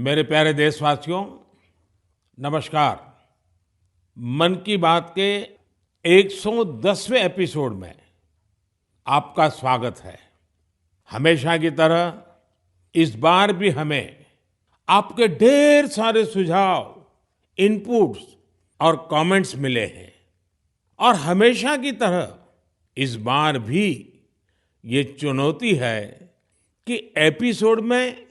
मेरे प्यारे देशवासियों, नमस्कार। मन की बात के 110वें एपिसोड में आपका स्वागत है। हमेशा की तरह इस बार भी हमें आपके ढेर सारे सुझाव, इनपुट्स और कमेंट्स मिले हैं और हमेशा की तरह इस बार भी ये चुनौती है कि एपिसोड में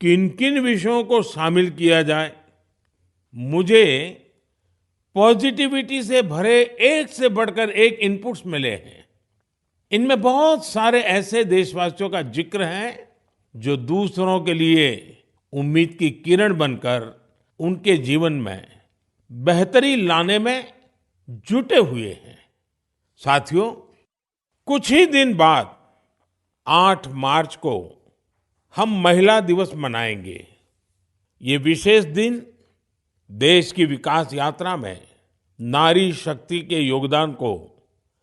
किन-किन विषयों को शामिल किया जाए। मुझे पॉजिटिविटी से भरे एक से बढ़कर एक इनपुट्स मिले हैं। इनमें बहुत सारे ऐसे देशवासियों का जिक्र है जो दूसरों के लिए उम्मीद की किरण बनकर उनके जीवन में बेहतरी लाने में जुटे हुए हैं। साथियों, कुछ ही दिन बाद 8 मार्च को हम महिला दिवस मनाएंगे। ये विशेष दिन देश की विकास यात्रा में नारी शक्ति के योगदान को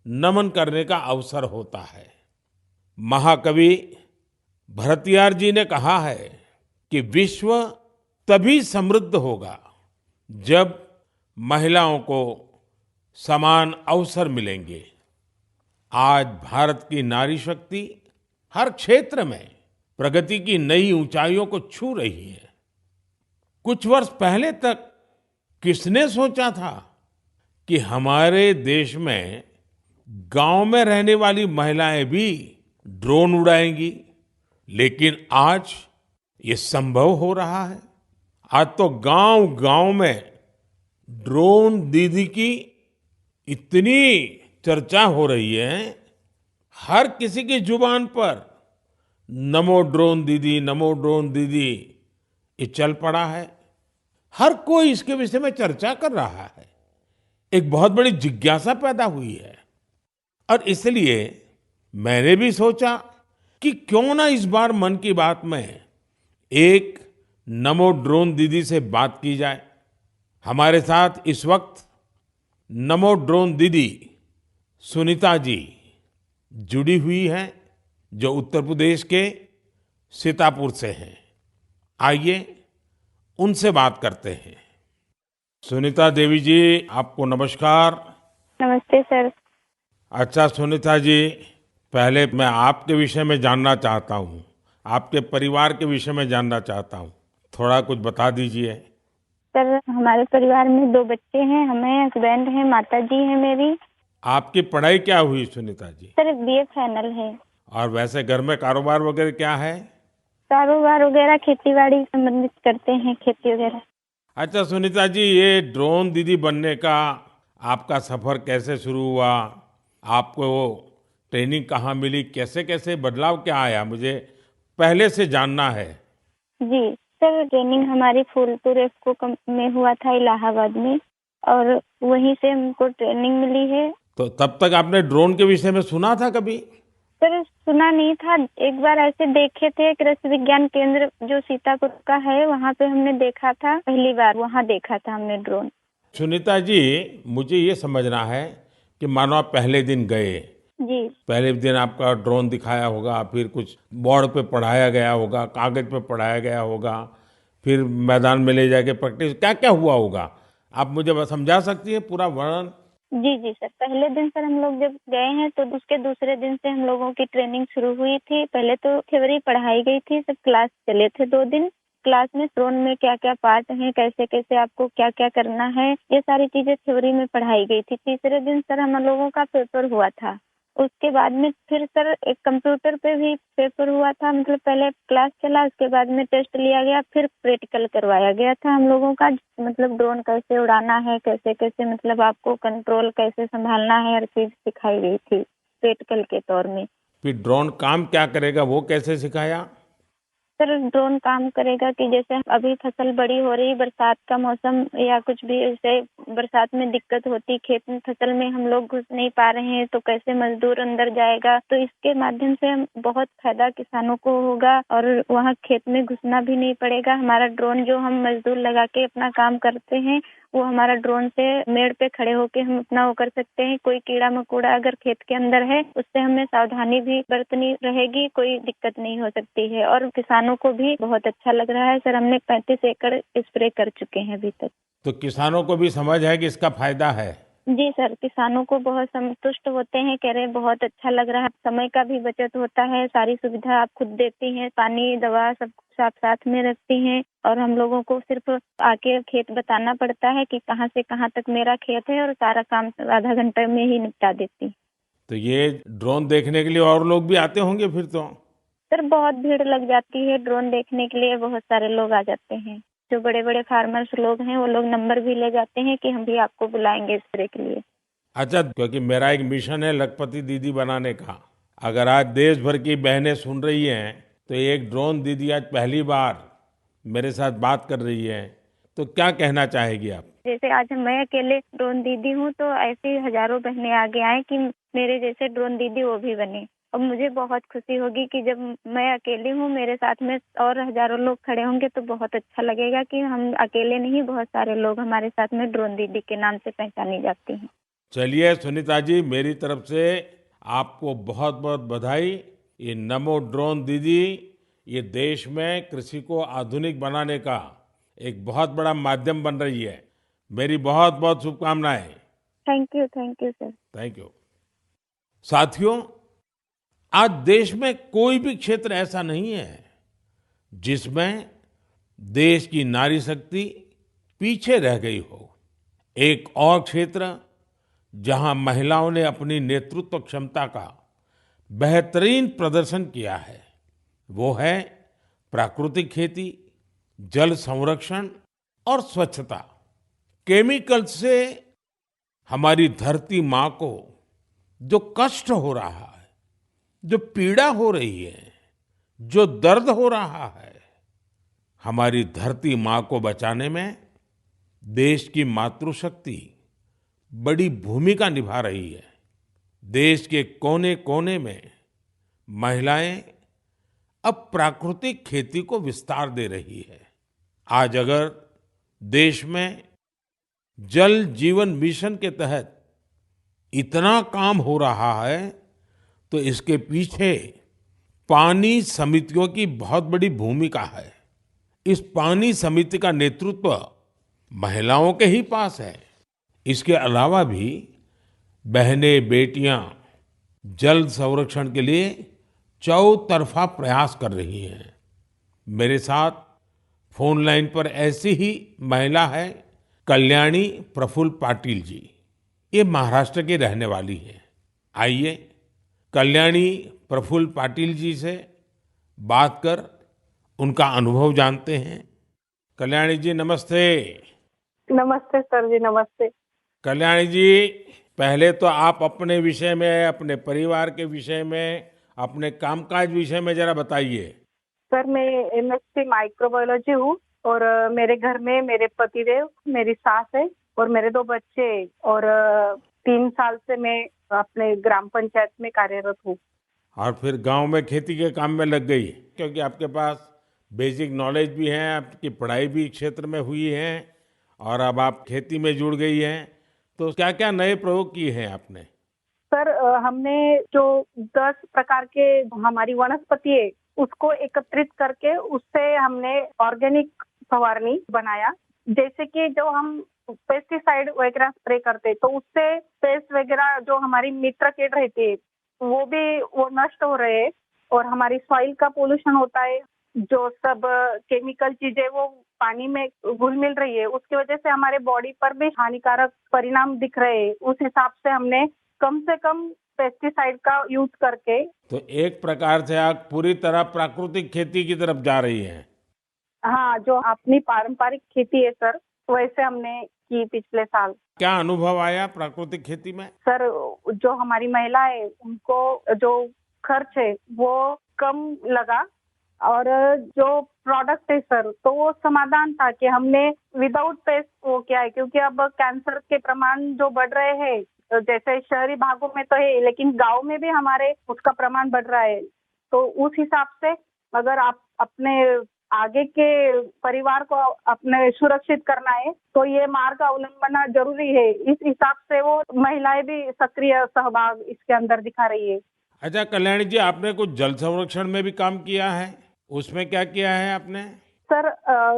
नमन करने का अवसर होता है। महाकवि भरतियार जी ने कहा है कि विश्व तभी समृद्ध होगा जब महिलाओं को समान अवसर मिलेंगे। आज भारत की नारी शक्ति हर क्षेत्र में प्रगति की नई ऊंचाइयों को छू रही है। कुछ वर्ष पहले तक किसने सोचा था कि हमारे देश में गांव में रहने वाली महिलाएं भी ड्रोन उड़ाएंगी, लेकिन आज ये संभव हो रहा है। आज तो गांव-गांव में ड्रोन दीदी की इतनी चर्चा हो रही है, हर किसी की जुबान पर नमो ड्रोन दीदी, नमो ड्रोन दीदी ये चल पड़ा है। हर कोई इसके विषय में चर्चा कर रहा है। एक बहुत बड़ी जिज्ञासा पैदा हुई है और इसलिए मैंने भी सोचा कि क्यों ना इस बार मन की बात में एक नमो ड्रोन दीदी से बात की जाए। हमारे साथ इस वक्त नमो ड्रोन दीदी सुनीता जी जुड़ी हुई हैं, जो उत्तर प्रदेश के सीतापुर से हैं। आइए उनसे बात करते हैं। सुनीता देवी जी, आपको नमस्कार। नमस्ते सर। अच्छा सुनीता जी, पहले मैं आपके विषय में जानना चाहता हूँ, आपके परिवार के विषय में जानना चाहता हूँ। थोड़ा कुछ बता दीजिए। सर, हमारे परिवार में 2 बच्चे हैं, हमें हस्बैंड हैं, माता जी हैं मेरी। आपकी पढ़ाई क्या हुई Sunita ji? Sir, BA final है। और वैसे घर में कारोबार वगैरह क्या है? कारोबार वगैरह खेती-बाड़ी संबंधित करते हैं, खेती वगैरह। अच्छा सुनीता जी, ये ड्रोन दीदी बनने का आपका सफर कैसे शुरू हुआ? आपको ट्रेनिंग कहाँ मिली? कैसे कैसे बदलाव क्या आया? मुझे पहले से जानना है। जी, सर ट्रेनिंग हमारी फूलपुर इफ्को में हुआ था, इलाहाबाद में, और वहीं से हमको ट्रेनिंग मिली है। तो तब तक आपने ड्रोन के विषय में सुना था कभी? सर, सुना नहीं था। एक बार ऐसे देखे थे, कृषि विज्ञान केंद्र जो सीतापुर का है, वहाँ पे हमने देखा था। पहली बार वहाँ देखा था हमने ड्रोन। सुनीता जी, मुझे ये समझना है कि मानो आप पहले दिन गए, जी। पहले दिन आपका ड्रोन दिखाया होगा, फिर कुछ बोर्ड पे पढ़ाया गया होगा, कागज पे पढ़ाया गया होगा, फिर मैदान में ले जाके प्रैक्टिस, क्या क्या हुआ होगा? आप मुझे बस समझा सकती है पूरा वर्णन? जी जी सर, पहले दिन सर हम लोग जब गए हैं तो उसके दूसरे दिन से हम लोगों की ट्रेनिंग शुरू हुई थी। पहले तो थ्योरी पढ़ाई गई थी, सब क्लास चले थे 2 दिन। क्लास में ड्रोन में क्या क्या पार्ट हैं, कैसे कैसे आपको क्या क्या करना है, ये सारी चीजें थ्योरी में पढ़ाई गई थी। तीसरे दिन सर हम लोगों का पेपर हुआ था। उसके बाद में फिर सर एक कंप्यूटर पे भी पेपर हुआ था। मतलब पहले क्लास चला, उसके बाद में टेस्ट लिया गया, फिर प्रैक्टिकल करवाया गया था हम लोगों का। मतलब ड्रोन कैसे उड़ाना है, कैसे कैसे मतलब आपको कंट्रोल कैसे संभालना है, हर चीज सिखाई गई थी प्रैक्टिकल के तौर में। फिर ड्रोन काम क्या करेगा, वो कैसे सिखाया? सर, ड्रोन काम करेगा कि जैसे अभी फसल बड़ी हो रही, बरसात का मौसम या कुछ भी ऐसे बरसात में दिक्कत होती, खेत में फसल में हम लोग घुस नहीं पा रहे हैं, तो कैसे मजदूर अंदर जाएगा। तो इसके माध्यम से हम बहुत फायदा किसानों को होगा और वहाँ खेत में घुसना भी नहीं पड़ेगा। हमारा ड्रोन जो हम मजदूर लगा के अपना काम करते हैं, वो हमारा ड्रोन से मेड़ पे खड़े होके हम अपना वो कर सकते हैं। कोई कीड़ा मकोड़ा अगर खेत के अंदर है, उससे हमें सावधानी भी बरतनी रहेगी, कोई दिक्कत नहीं हो सकती है। और किसानों को भी बहुत अच्छा लग रहा है। सर, हमने 35 एकड़ स्प्रे कर चुके हैं अभी तक। तो किसानों को भी समझ है कि इसका फायदा है। जी सर, किसानों को बहुत संतुष्ट होते हैं, कह रहे हैं बहुत अच्छा लग रहा है, समय का भी बचत होता है, सारी सुविधा आप खुद देती हैं, पानी दवा सब कुछ आप साथ में रखती हैं और हम लोगों को सिर्फ आके खेत बताना पड़ता है कि कहाँ से कहाँ तक मेरा खेत है और सारा काम आधा घंटे में ही निपटा देती। तो ये ड्रोन देखने के लिए और लोग भी आते होंगे फिर तो। सर, बहुत भीड़ लग जाती है ड्रोन देखने के लिए, बहुत सारे लोग आ जाते हैं। जो बड़े-बड़े फार्मर्स लोग हैं, वो लोग नंबर भी ले जाते हैं कि हम भी आपको बुलाएंगे स्प्रे के लिए। अच्छा, क्योंकि मेरा एक मिशन है लखपति दीदी बनाने का। अगर आज देश भर की बहनें सुन रही हैं, तो एक ड्रोन दीदी आज पहली बार मेरे साथ बात कर रही है, तो क्या कहना चाहेगी आप? जैसे आज मैं अकेले ड्रोन दीदी हूँ, तो ऐसी हजारों बहनें आगे आएं कि मेरे जैसे ड्रोन दीदी वो भी बने। और मुझे बहुत खुशी होगी कि जब मैं अकेली हूँ, मेरे साथ में और हजारों लोग खड़े होंगे, तो बहुत अच्छा लगेगा कि हम अकेले नहीं, बहुत सारे लोग हमारे साथ में ड्रोन दीदी के नाम से पहचानी जाती हैं। चलिए सुनीता जी, मेरी तरफ से आपको बहुत बहुत बधाई। ये नमो ड्रोन दीदी, ये देश में कृषि को आधुनिक बनाने का एक बहुत बड़ा माध्यम बन रही है। मेरी बहुत बहुत शुभकामनाएं। Thank you sir. Thank you. साथियों, आज देश में कोई भी क्षेत्र ऐसा नहीं है जिसमें देश की नारी शक्ति पीछे रह गई हो। एक और क्षेत्र जहां महिलाओं ने अपनी नेतृत्व क्षमता का बेहतरीन प्रदर्शन किया है, वो है प्राकृतिक खेती, जल संरक्षण और स्वच्छता। केमिकल से हमारी धरती माँ को जो कष्ट हो रहा है, जो पीड़ा हो रही है, जो दर्द हो रहा है, हमारी धरती माँ को बचाने में देश की मातृशक्ति बड़ी भूमिका निभा रही है। देश के कोने-कोने में महिलाएं अब प्राकृतिक खेती को विस्तार दे रही है। आज अगर देश में जल जीवन मिशन के तहत इतना काम हो रहा है, तो इसके पीछे पानी समितियों की बहुत बड़ी भूमिका है। इस पानी समिति का नेतृत्व महिलाओं के ही पास है। इसके अलावा भी बहनें बेटियां जल संरक्षण के लिए चौतरफा प्रयास कर रही हैं। मेरे साथ फोन लाइन पर ऐसी ही महिला है कल्याणी प्रफुल्ल पाटिल जी। ये महाराष्ट्र की रहने वाली है। आइए कल्याणी प्रफुल्ल पाटिल जी से बात कर उनका अनुभव जानते हैं। कल्याणी जी नमस्ते। नमस्ते सर जी, नमस्ते। कल्याणी जी, पहले तो आप अपने विषय में, अपने परिवार के विषय में, अपने कामकाज विषय में जरा बताइए। सर, मैं एमएससी माइक्रोबायोलॉजी हूँ और मेरे घर में मेरे पतिदेव, मेरी सास है और मेरे 2 बच्चे और 3 साल से मैं अपने ग्राम पंचायत में कार्यरत हूँ। और फिर गांव में खेती के काम में लग गई, क्योंकि आपके पास बेसिक नॉलेज भी है, आपकी पढ़ाई भी क्षेत्र में हुई है और अब आप खेती में जुड़ गई हैं। तो क्या-क्या नए प्रयोग किए हैं आपने? सर, हमने जो 10 प्रकार के हमारी वनस्पति है, उसको एकत्रित करके उससे हमने ऑर्गेनिक फवारनी बनाया। जैसे कि जो हम पेस्टिसाइड वगैरह स्प्रे करते, तो उससे पेस्ट वगैरह जो हमारी मित्र कीट रहती है, वो नष्ट हो रहे हैं और हमारी सॉइल का पोल्यूशन होता है। जो सब केमिकल चीजें वो पानी में घुल मिल रही है, उसकी वजह से हमारे बॉडी पर भी हानिकारक परिणाम दिख रहे हैं। उस हिसाब से हमने कम से कम पेस्टिसाइड का यूज करके। तो एक प्रकार से आप पूरी तरह प्राकृतिक खेती की तरफ जा रही हैं। हाँ, जो अपनी पारंपरिक खेती है सर, वैसे हमने की पिछले साल। क्या अनुभव आया प्राकृतिक खेती में? सर, जो हमारी महिला है, उनको जो खर्च है वो कम लगा और जो प्रोडक्ट है सर, तो वो समाधान था कि हमने विदाउट पेस्ट वो किया है, क्योंकि अब कैंसर के प्रमाण जो बढ़ रहे हैं, जैसे शहरी भागों में तो है, लेकिन गांव में भी हमारे उसका प्रमाण बढ़ रहा है। तो उस हिसाब से अगर आप अपने आगे के परिवार को अपने सुरक्षित करना है, तो ये मार्ग अवलंबना जरूरी है। इस हिसाब से वो महिलाएं भी सक्रिय सहभाग इसके अंदर दिखा रही है। अच्छा कल्याणी जी, आपने कुछ जल संरक्षण में भी काम किया है, उसमें क्या किया है आपने? सर,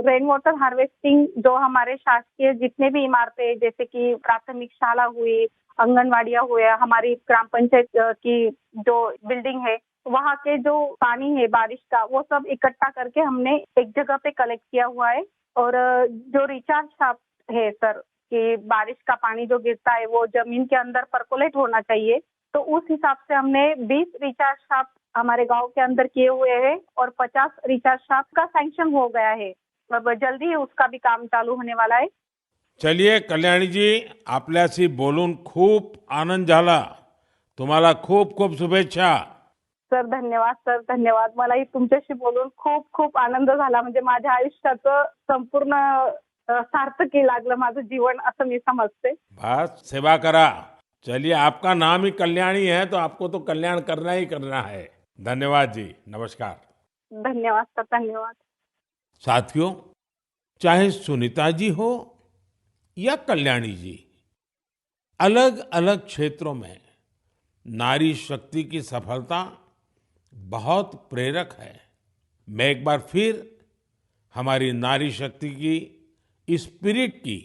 रेन वाटर हार्वेस्टिंग जो हमारे शासकीय जितने भी इमारतें हैं, जैसे कि प्राथमिक शाला हुई, आंगनवाड़ियाँ हुए, हमारी ग्राम पंचायत की जो बिल्डिंग है, वहाँ के जो पानी है बारिश का, वो सब इकट्ठा करके हमने एक जगह पे कलेक्ट किया हुआ है। और जो रिचार्ज शाफ्ट है सर, कि बारिश का पानी जो गिरता है वो जमीन के अंदर परकोलेट होना चाहिए, तो उस हिसाब से हमने 20 रिचार्ज शाफ्ट हमारे गांव के अंदर किए हुए हैं और 50 रिचार्ज शाफ्ट का सैंक्शन हो गया है। अब जल्दी ही उसका भी काम चालू होने वाला है। चलिए कल्याणी जी, आपल्याशी बोलून खूप आनंद झाला. तुम्हाला खूप खूप शुभेच्छा. सर धन्यवाद, सर धन्यवाद. मलाही तुमच्याशी बोलून खूप खूप आनंद झाला. म्हणजे माझ्या आयुष्याचं संपूर्ण सार्थकी लागलं माझं जीवन, असं मी समजते. बस सेवा करा. चलिए, आपका नाम ही कल्याणी है तो आपको तो कल्याण करना ही करना है. धन्यवाद जी. नमस्कार. धन्यवाद सर, धन्यवाद. साथियों, चाहे सुनीता जी हो या कल्याणी जी, अलग अलग क्षेत्रों में नारी शक्ति की सफलता बहुत प्रेरक है. मैं एक बार फिर हमारी नारी शक्ति की इस स्पिरिट की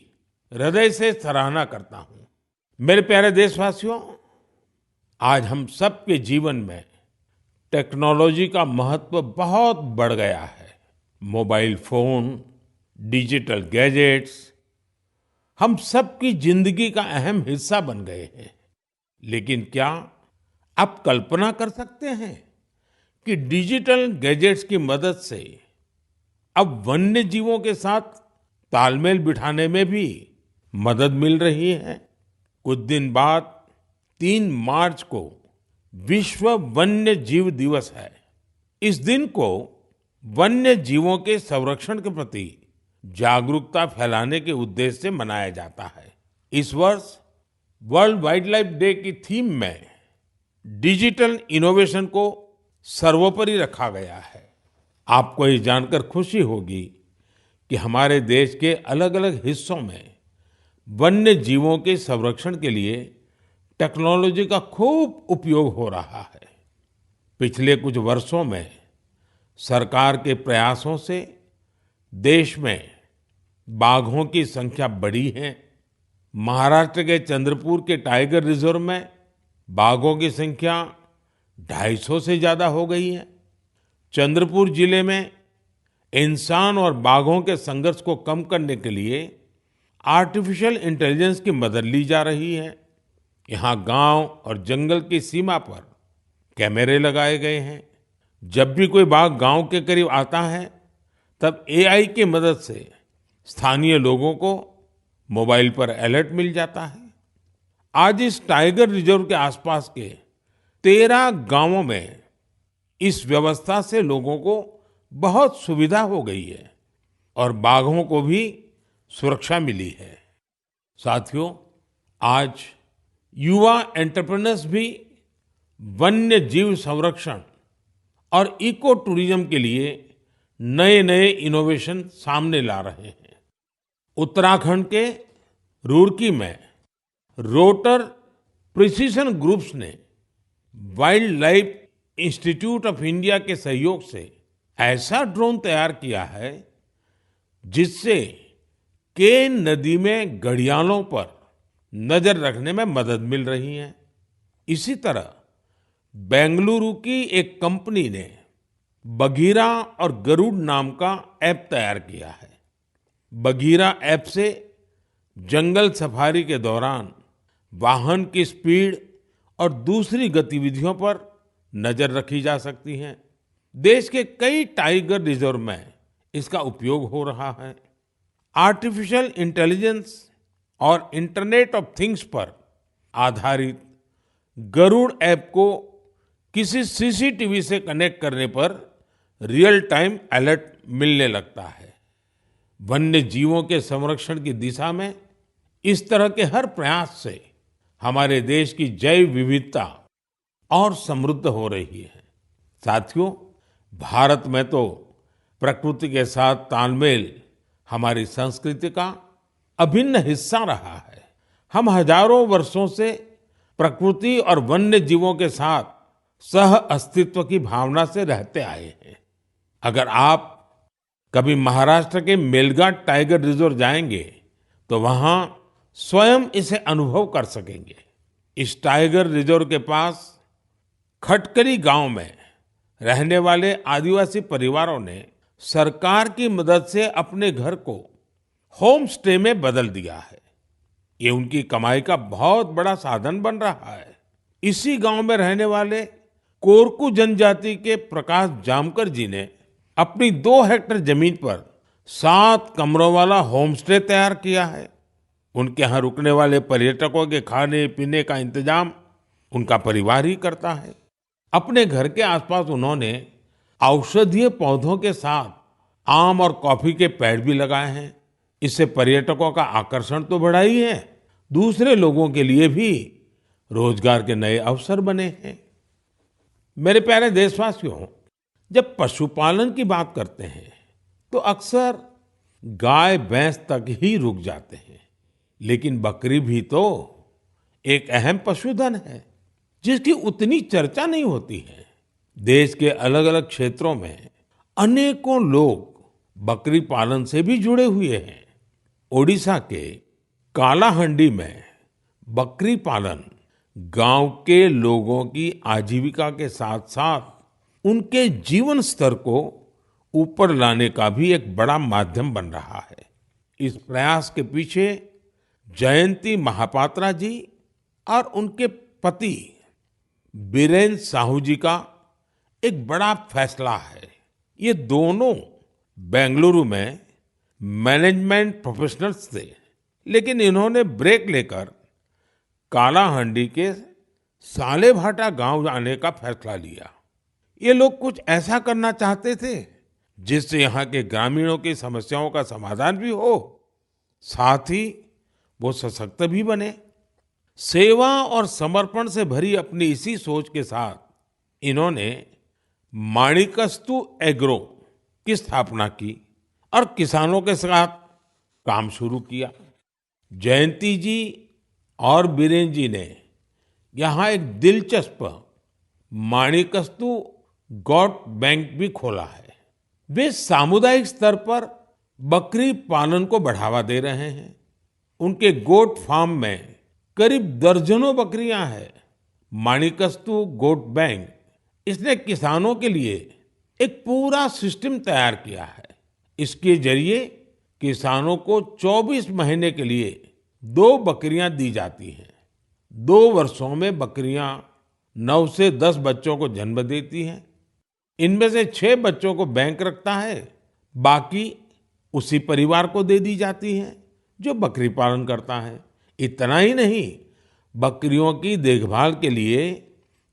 हृदय से सराहना करता हूं. मेरे प्यारे देशवासियों, आज हम सबके जीवन में टेक्नोलॉजी का महत्व बहुत बढ़ गया है. मोबाइल फोन, डिजिटल गैजेट्स हम सबकी जिंदगी का अहम हिस्सा बन गए हैं. लेकिन क्या आप कल्पना कर सकते हैं कि डिजिटल गैजेट्स की मदद से अब वन्य जीवों के साथ तालमेल बिठाने में भी मदद मिल रही है. कुछ दिन बाद 3 मार्च को विश्व वन्य जीव दिवस है. इस दिन को वन्य जीवों के संरक्षण के प्रति जागरूकता फैलाने के उद्देश्य से मनाया जाता है. इस वर्ष वर्ल्ड वाइल्ड लाइफ डे की थीम में डिजिटल इनोवेशन को सर्वोपरि रखा गया है. आपको ये जानकर खुशी होगी कि हमारे देश के अलग-अलग हिस्सों में वन्य जीवों के संरक्षण के लिए टेक्नोलॉजी का खूब उपयोग हो रहा है. पिछले कुछ वर्षों में सरकार के प्रयासों से देश में बाघों की संख्या बढ़ी है. महाराष्ट्र के चंद्रपुर के टाइगर रिजर्व में बाघों की संख्या 250 से ज्यादा हो गई है. चंद्रपुर जिले में इंसान और बाघों के संघर्ष को कम करने के लिए आर्टिफिशियल इंटेलिजेंस की मदद ली जा रही है. यहाँ गांव और जंगल की सीमा पर कैमरे लगाए गए हैं. जब भी कोई बाघ गांव के करीब आता है, तब एआई की मदद से स्थानीय लोगों को मोबाइल पर अलर्ट मिल जाता है. आज इस टाइगर रिजर्व के आसपास के 13 गांवों में इस व्यवस्था से लोगों को बहुत सुविधा हो गई है और बाघों को भी सुरक्षा मिली है. साथियों, आज युवा एंटरप्रेन्योर्स भी वन्य जीव संरक्षण और इको टूरिज्म के लिए नए नए इनोवेशन सामने ला रहे हैं. उत्तराखंड के रुड़की में रोटर प्रिसिशन ग्रुप्स ने wild life institute of India के सहयोग से ऐसा ड्रोन तैयार किया है जिससे केन नदी में घड़ियालों पर नजर रखने में मदद मिल रही है. इसी तरह बेंगलुरु की एक कंपनी ने बघीरा और गरुड़ नाम का ऐप तैयार किया है. बघीरा ऐप से जंगल सफारी के दौरान वाहन की स्पीड और दूसरी गतिविधियों पर नजर रखी जा सकती है. देश के कई टाइगर रिजर्व में इसका उपयोग हो रहा है. आर्टिफिशियल इंटेलिजेंस और इंटरनेट ऑफ थिंग्स पर आधारित गरुड़ ऐप को किसी सीसीटीवी से कनेक्ट करने पर रियल टाइम अलर्ट मिलने लगता है। वन्य जीवों के संरक्षण की दिशा में इस तरह के हर प्रयास से हमारे देश की जैव विविधता और समृद्ध हो रही है। साथियों, भारत में तो प्रकृति के साथ तालमेल हमारी संस्कृति का अभिन्न हिस्सा रहा है। हम हजारों वर्षों से प्रकृति और वन्य जीवों के साथ सह अस्तित्व की भावना से रहते आए हैं। अगर आप कभी महाराष्ट्र के मेलघाट टाइगर रिजर्व जाएंगे तो वहां स्वयं इसे अनुभव कर सकेंगे। इस टाइगर रिजर्व के पास खटकली गांव में रहने वाले आदिवासी परिवारों ने सरकार की मदद से अपने घर को होम स्टे में बदल दिया है। ये उनकी कमाई का बहुत बड़ा साधन बन रहा है। इसी गांव में रहने वाले कोरकू जनजाति के प्रकाश जामकर जी ने अपनी 2 हेक्टेयर जमीन पर 7 कमरों वाला होम स्टे तैयार किया है। उनके यहाँ रुकने वाले पर्यटकों के खाने पीने का इंतजाम उनका परिवार ही करता है। अपने घर के आसपास उन्होंने औषधीय पौधों के साथ आम और कॉफी के पेड़ भी लगाए हैं। इससे पर्यटकों का आकर्षण तो बढ़ा ही है, दूसरे लोगों के लिए भी रोजगार के नए अवसर बने हैं। मेरे प्यारे देशवासियों, जब पशुपालन की बात करते हैं तो अक्सर गाय भैंस तक ही रुक जाते हैं, लेकिन बकरी भी तो एक अहम पशुधन है जिसकी उतनी चर्चा नहीं होती है। देश के अलग अलग क्षेत्रों में अनेकों लोग बकरी पालन से भी जुड़े हुए हैं। ओडिशा के कालाहंडी में बकरी पालन गांव के लोगों की आजीविका के साथ साथ उनके जीवन स्तर को ऊपर लाने का भी एक बड़ा माध्यम बन रहा है। इस प्रयास के पीछे जयंती महापात्रा जी और उनके पति बीरेन साहू जी का एक बड़ा फैसला है। ये दोनों बेंगलुरु में मैनेजमेंट प्रोफेशनल्स थे, लेकिन इन्होंने ब्रेक लेकर कालाहांडी के सालेभाटा गांव आने का फैसला लिया। ये लोग कुछ ऐसा करना चाहते थे जिससे यहाँ के ग्रामीणों की समस्याओं का समाधान भी हो, साथ ही वो सशक्त भी बने। सेवा और समर्पण से भरी अपनी इसी सोच के साथ इन्होंने माणिकस्तु एग्रो की स्थापना की और किसानों के साथ काम शुरू किया। जयंती जी और बीरेन जी ने यहाँ एक दिलचस्प माणिकस्तु गोट बैंक भी खोला है। वे सामुदायिक स्तर पर बकरी पालन को बढ़ावा दे रहे हैं। उनके गोट फार्म में करीब दर्जनों बकरियां हैं। माणिकस्तु गोट बैंक इसने किसानों के लिए एक पूरा सिस्टम तैयार किया है। इसके जरिए किसानों को 24 महीने के लिए 2 बकरियां दी जाती हैं। 2 वर्षों में बकरियां 9 से 10 बच्चों को जन्म देती हैं। इनमें से 6 बच्चों को बैंक रखता है, बाकी उसी परिवार को दे दी जाती हैं जो बकरी पालन करता है। इतना ही नहीं, बकरियों की देखभाल के लिए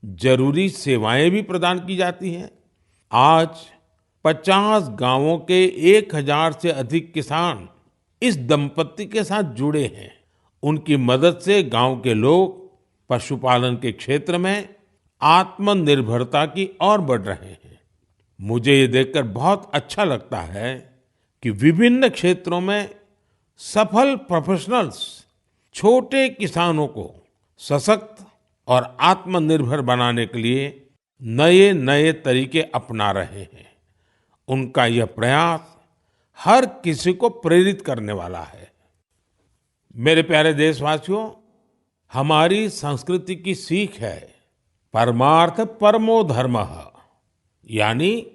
जरूरी सेवाएं भी प्रदान की जाती हैं। आज 50 गांवों के 1000 से अधिक किसान इस दंपत्ति के साथ जुड़े हैं। उनकी मदद से गांव के लोग पशुपालन के क्षेत्र में आत्मनिर्भरता की ओर बढ़ रहे हैं। मुझे ये देखकर बहुत अच्छा लगता है कि विभिन्न क्षेत्रों में सफल प्रोफेशनल्स छोटे किसानों को सशक्त और आत्मनिर्भर बनाने के लिए नए नए तरीके अपना रहे हैं। उनका यह प्रयास हर किसी को प्रेरित करने वाला है। मेरे प्यारे देशवासियों, हमारी संस्कृति की सीख है परमार्थ परमो धर्मः, यानी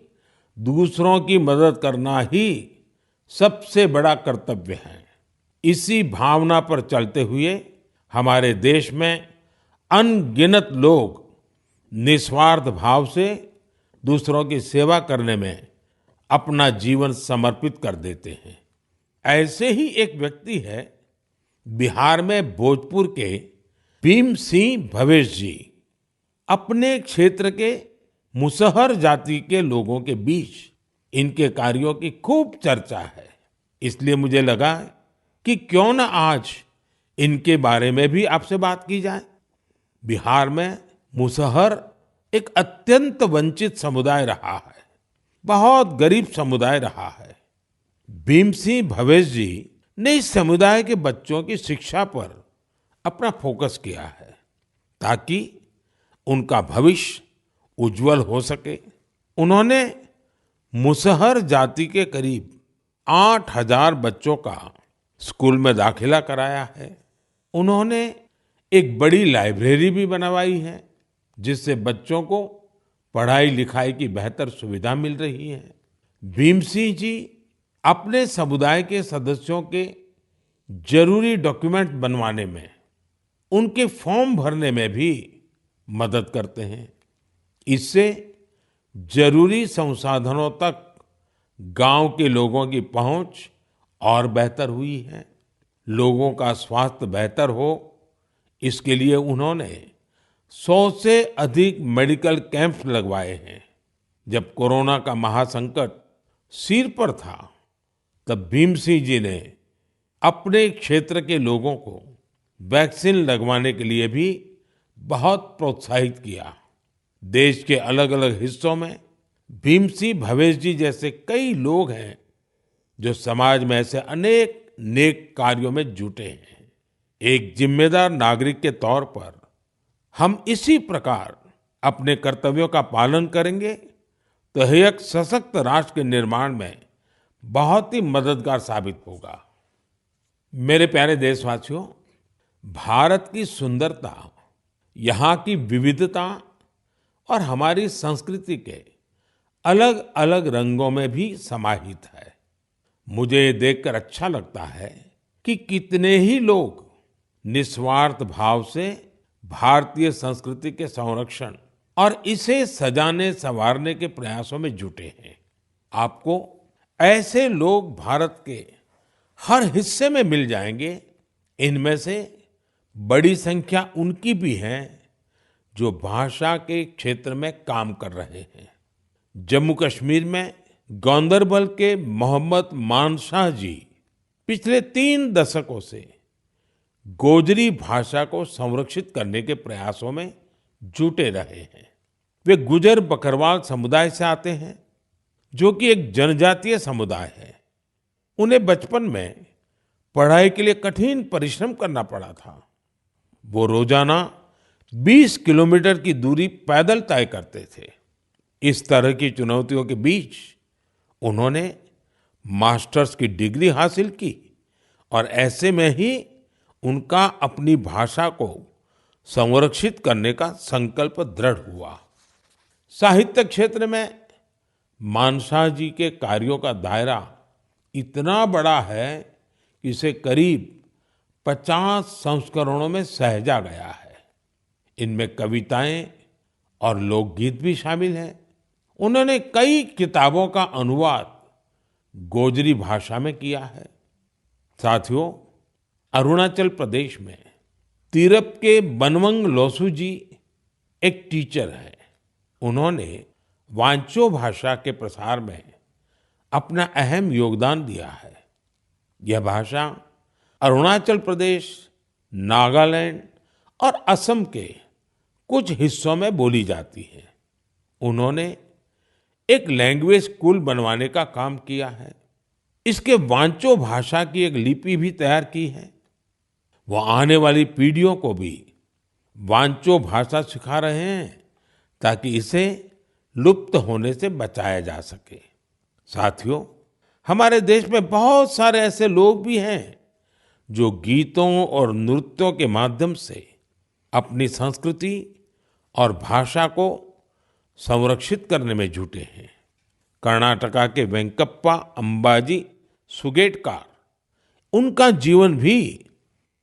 दूसरों की मदद करना ही सबसे बड़ा कर्तव्य है। इसी भावना पर चलते हुए हमारे देश में अनगिनत लोग निस्वार्थ भाव से दूसरों की सेवा करने में अपना जीवन समर्पित कर देते हैं। ऐसे ही एक व्यक्ति है बिहार में भोजपुर के भीम सिंह भवेश जी। अपने क्षेत्र के मुसहर जाति के लोगों के बीच इनके कार्यों की खूब चर्चा है। इसलिए मुझे लगा कि क्यों न आज इनके बारे में भी आपसे बात की जाए। बिहार में मुसहर एक अत्यंत वंचित समुदाय रहा है, बहुत गरीब समुदाय रहा है। भीम सिंह भवेश जी ने इस समुदाय के बच्चों की शिक्षा पर अपना फोकस किया है ताकि उनका भविष्य उज्जवल हो सके। उन्होंने मुसहर जाति के करीब 8,000 बच्चों का स्कूल में दाखिला कराया है। उन्होंने एक बड़ी लाइब्रेरी भी बनवाई है जिससे बच्चों को पढ़ाई लिखाई की बेहतर सुविधा मिल रही है। भीम सिंह जी अपने समुदाय के सदस्यों के जरूरी डॉक्यूमेंट बनवाने में, उनके फॉर्म भरने में भी मदद करते हैं। इससे जरूरी संसाधनों तक गांव के लोगों की पहुंच और बेहतर हुई है। लोगों का स्वास्थ्य बेहतर हो, इसके लिए उन्होंने 100 से अधिक मेडिकल कैंप्स लगवाए हैं। जब कोरोना का महासंकट सिर पर था, तब भीम सिंह जी ने अपने क्षेत्र के लोगों को वैक्सीन लगवाने के लिए भी बहुत प्रोत्साहित किया। देश के अलग-अलग हिस्सों में भीम सिंह भवेश जी जैसे कई लोग हैं जो समाज में ऐसे अनेक नेक कार्यों में जुटे हैं। एक जिम्मेदार नागरिक के तौर पर हम इसी प्रकार अपने कर्तव्यों का पालन करेंगे तो यह एक सशक्त राष्ट्र के निर्माण में बहुत ही मददगार साबित होगा। मेरे प्यारे देशवासियों, भारत की सुंदरता, यहाँ की विविधता और हमारी संस्कृति के अलग अलग रंगों में भी समाहित है। मुझे ये देखकर अच्छा लगता है कि कितने ही लोग निस्वार्थ भाव से भारतीय संस्कृति के संरक्षण और इसे सजाने संवारने के प्रयासों में जुटे हैं। आपको ऐसे लोग भारत के हर हिस्से में मिल जाएंगे। इनमें से बड़ी संख्या उनकी भी है जो भाषा के क्षेत्र में काम कर रहे हैं। जम्मू कश्मीर में गांदरबल के मोहम्मद मानशाह जी पिछले 3 दशकों से गोजरी भाषा को संरक्षित करने के प्रयासों में जुटे रहे हैं। वे गुजर बकरवाल समुदाय से आते हैं जो कि एक जनजातीय समुदाय है। उन्हें बचपन में पढ़ाई के लिए कठिन परिश्रम करना पड़ा था। वो रोजाना 20 किलोमीटर की दूरी पैदल तय करते थे। इस तरह की चुनौतियों के बीच उन्होंने मास्टर्स की डिग्री हासिल की और ऐसे में ही उनका अपनी भाषा को संरक्षित करने का संकल्प दृढ़ हुआ। साहित्य क्षेत्र में मानशाह जी के कार्यों का दायरा इतना बड़ा है कि इसे करीब 50 संस्करणों में सहेजा गया है। इनमें कविताएं और लोकगीत भी शामिल हैं। उन्होंने कई किताबों का अनुवाद गोजरी भाषा में किया है। साथियों, अरुणाचल प्रदेश में तिरप के बनवंग लोसू जी एक टीचर हैं। उन्होंने वांचो भाषा के प्रसार में अपना अहम योगदान दिया है। यह भाषा अरुणाचल प्रदेश, नागालैंड और असम के कुछ हिस्सों में बोली जाती है। उन्होंने एक लैंग्वेज स्कूल बनवाने का काम किया है। इसके वांचो भाषा की एक लिपि भी तैयार की है। वो आने वाली पीढ़ियों को भी वांचो भाषा सिखा रहे हैं ताकि इसे लुप्त होने से बचाया जा सके। साथियों, हमारे देश में बहुत सारे ऐसे लोग भी हैं जो गीतों और नृत्यों के माध्यम से अपनी संस्कृति और भाषा को संरक्षित करने में जुटे हैं। कर्नाटका के वेंकप्पा अंबाजी सुगेटकार, उनका जीवन भी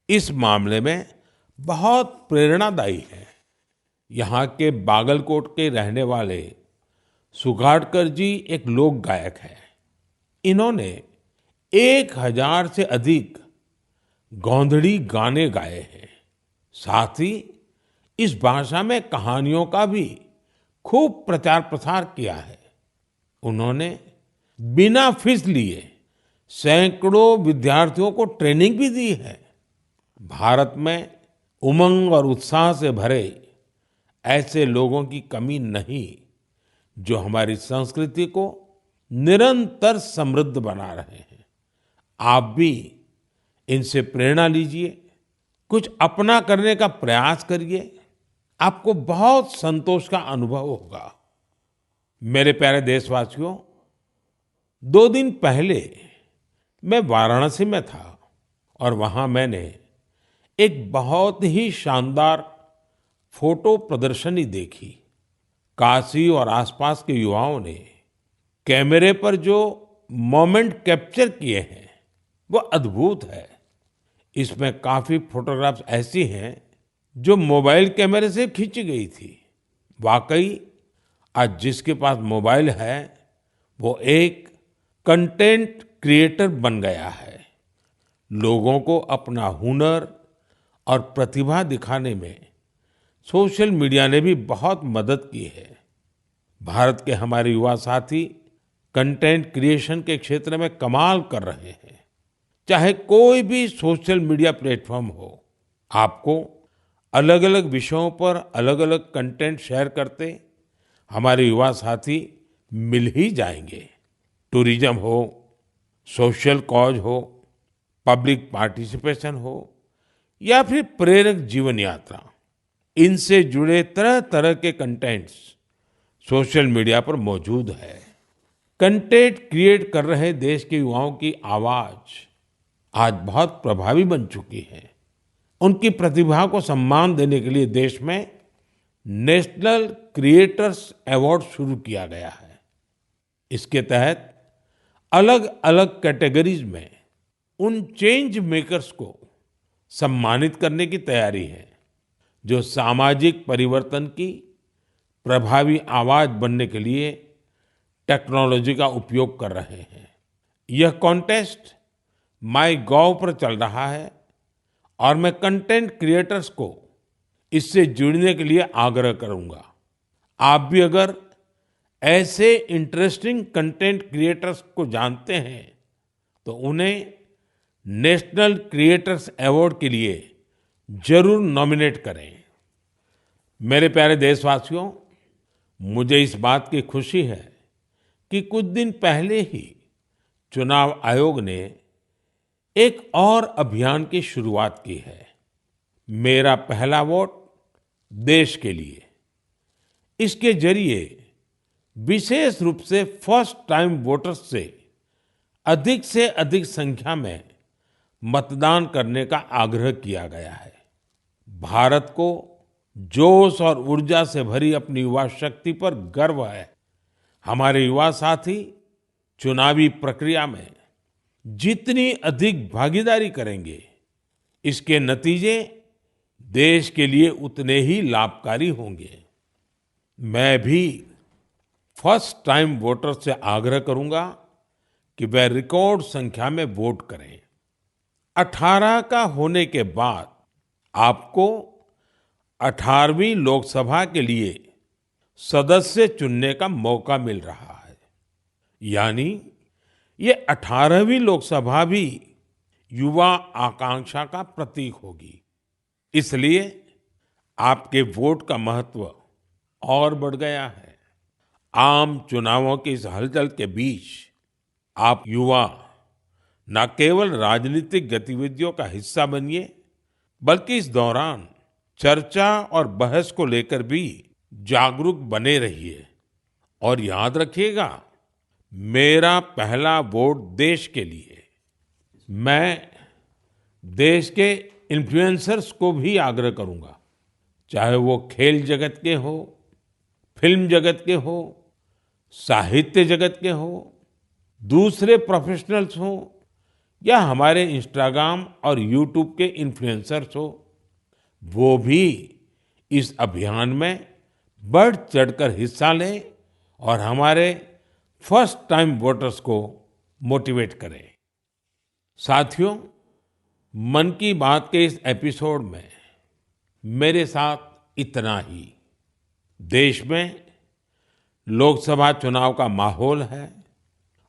इस मामले में बहुत प्रेरणादायी है। यहाँ के बागलकोट के रहने वाले सुगाटकर जी एक लोक गायक हैं। इन्होंने 1000 से अधिक गोंधड़ी गाने गाए हैं। साथ ही इस भाषा में कहानियों का भी खूब प्रचार प्रसार किया है। उन्होंने बिना फीस लिए सैकड़ों विद्यार्थियों को ट्रेनिंग भी दी है। भारत में उमंग और उत्साह से भरे ऐसे लोगों की कमी नहीं, जो हमारी संस्कृति को निरंतर समृद्ध बना रहे हैं। आप भी इनसे प्रेरणा लीजिए, कुछ अपना करने का प्रयास करिए, आपको बहुत संतोष का अनुभव होगा। मेरे प्यारे देशवासियों, 2 दिन पहले मैं वाराणसी में था और वहां मैंने एक बहुत ही शानदार फोटो प्रदर्शनी देखी। काशी और आसपास के युवाओं ने कैमरे पर जो मोमेंट कैप्चर किए हैं वो अद्भुत है। इसमें काफी फोटोग्राफ्स ऐसी हैं जो मोबाइल कैमरे से खींची गई थी। वाकई आज जिसके पास मोबाइल है वो एक कंटेंट क्रिएटर बन गया है। लोगों को अपना हुनर और प्रतिभा दिखाने में सोशल मीडिया ने भी बहुत मदद की है। भारत के हमारे युवा साथी कंटेंट क्रिएशन के क्षेत्र में कमाल कर रहे हैं। चाहे कोई भी सोशल मीडिया प्लेटफॉर्म हो, आपको अलग अलग विषयों पर अलग अलग कंटेंट शेयर करते हमारे युवा साथी मिल ही जाएंगे। टूरिज्म हो, सोशल कॉज हो, पब्लिक पार्टिसिपेशन हो या फिर प्रेरक जीवन यात्रा, इनसे जुड़े तरह तरह के कंटेंट्स सोशल मीडिया पर मौजूद है। कंटेंट क्रिएट कर रहे देश के युवाओं की आवाज आज बहुत प्रभावी बन चुकी है। उनकी प्रतिभा को सम्मान देने के लिए देश में नेशनल क्रिएटर्स अवार्ड शुरू किया गया है। इसके तहत अलग अलग कैटेगरीज में उन चेंज मेकर्स को सम्मानित करने की तैयारी है जो सामाजिक परिवर्तन की प्रभावी आवाज बनने के लिए टेक्नोलॉजी का उपयोग कर रहे हैं। यह कॉन्टेस्ट माईगॉव पर चल रहा है और मैं कंटेंट क्रिएटर्स को इससे जुड़ने के लिए आग्रह करूंगा। आप भी अगर ऐसे इंटरेस्टिंग कंटेंट क्रिएटर्स को जानते हैं तो उन्हें नेशनल क्रिएटर्स अवार्ड के लिए जरूर नॉमिनेट करें। मेरे प्यारे देशवासियों, मुझे इस बात की खुशी है कि कुछ दिन पहले ही चुनाव आयोग ने एक और अभियान की शुरुआत की है, मेरा पहला वोट देश के लिए। इसके जरिए विशेष रूप से फर्स्ट टाइम वोटर्स से अधिक संख्या में मतदान करने का आग्रह किया गया है। भारत को जोश और ऊर्जा से भरी अपनी युवा शक्ति पर गर्व है। हमारे युवा साथी चुनावी प्रक्रिया में जितनी अधिक भागीदारी करेंगे, इसके नतीजे देश के लिए उतने ही लाभकारी होंगे। मैं भी फर्स्ट टाइम वोटर्स से आग्रह करूंगा कि वह रिकॉर्ड संख्या में वोट करें। 18 का होने के बाद आपको 18वीं लोकसभा के लिए सदस्य चुनने का मौका मिल रहा है। यानी ये 18वीं लोकसभा भी युवा आकांक्षा का प्रतीक होगी। इसलिए आपके वोट का महत्व और बढ़ गया है। आम चुनावों की इस हलचल के बीच आप युवा न केवल राजनीतिक गतिविधियों का हिस्सा बनिए, बल्कि इस दौरान चर्चा और बहस को लेकर भी जागरूक बने रहिए। और याद रखिएगा, मेरा पहला वोट देश के लिए। मैं देश के इन्फ्लुएंसर्स को भी आग्रह करूंगा, चाहे वो खेल जगत के हो, फिल्म जगत के हो, साहित्य जगत के हो, दूसरे प्रोफेशनल्स हो या हमारे इंस्टाग्राम और यूट्यूब के इन्फ्लुएंसर्स हो, वो भी इस अभियान में बढ़ चढ़कर हिस्सा लें और हमारे फर्स्ट टाइम वोटर्स को मोटिवेट करें। साथियों, मन की बात के इस एपिसोड में मेरे साथ इतना ही। देश में लोकसभा चुनाव का माहौल है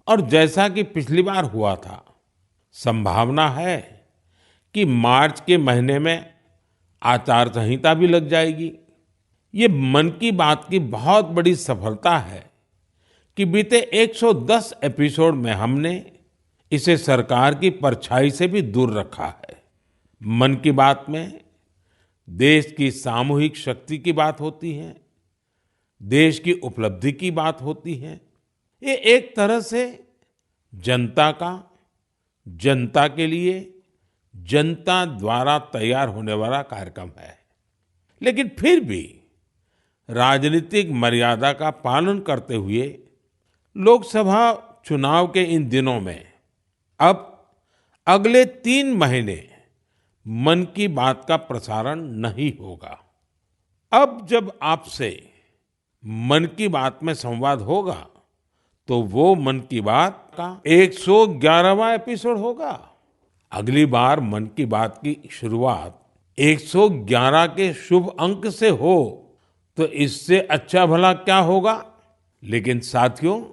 और जैसा कि पिछली बार हुआ था, संभावना है कि मार्च के महीने में आचार संहिता भी लग जाएगी। ये मन की बात की बहुत बड़ी सफलता है कि बीते 110 एपिसोड में हमने इसे सरकार की परछाई से भी दूर रखा है। मन की बात में देश की सामूहिक शक्ति की बात होती है, देश की उपलब्धि की बात होती है। ये एक तरह से जनता का, जनता के लिए, जनता द्वारा तैयार होने वाला कार्यक्रम है। लेकिन फिर भी राजनीतिक मर्यादा का पालन करते हुए लोकसभा चुनाव के इन दिनों में अब अगले 3 महीने मन की बात का प्रसारण नहीं होगा। अब जब आपसे मन की बात में संवाद होगा तो वो मन की बात का 111वां एपिसोड होगा। अगली बार मन की बात की शुरुआत 111 के शुभ अंक से हो तो इससे अच्छा भला क्या होगा। लेकिन साथियों,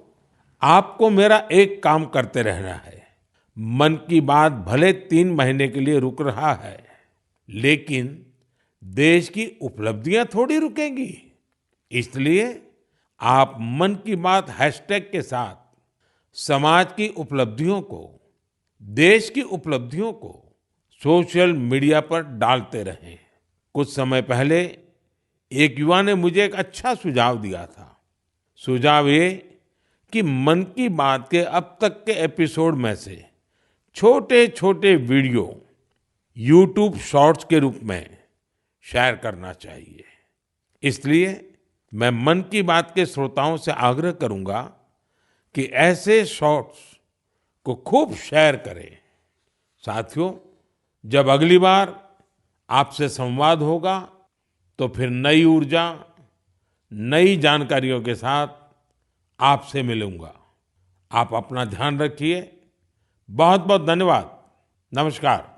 आपको मेरा एक काम करते रहना है। मन की बात भले 3 महीने के लिए रुक रहा है, लेकिन देश की उपलब्धियां थोड़ी रुकेंगी। इसलिए आप मन की बात हैशटैग के साथ समाज की उपलब्धियों को, देश की उपलब्धियों को सोशल मीडिया पर डालते रहें। कुछ समय पहले एक युवा ने मुझे एक अच्छा सुझाव दिया था। सुझाव ये कि मन की बात के अब तक के एपिसोड में से छोटे-छोटे वीडियो YouTube शॉर्ट्स के रूप में शेयर करना चाहिए। इसलिए मैं मन की बात के श्रोताओं से आग्रह करूंगा कि ऐसे शॉर्ट्स को खूब शेयर करें। साथियों, जब अगली बार आपसे संवाद होगा तो फिर नई ऊर्जा, नई जानकारियों के साथ आपसे मिलूंगा। आप अपना ध्यान रखिए। बहुत बहुत धन्यवाद। नमस्कार।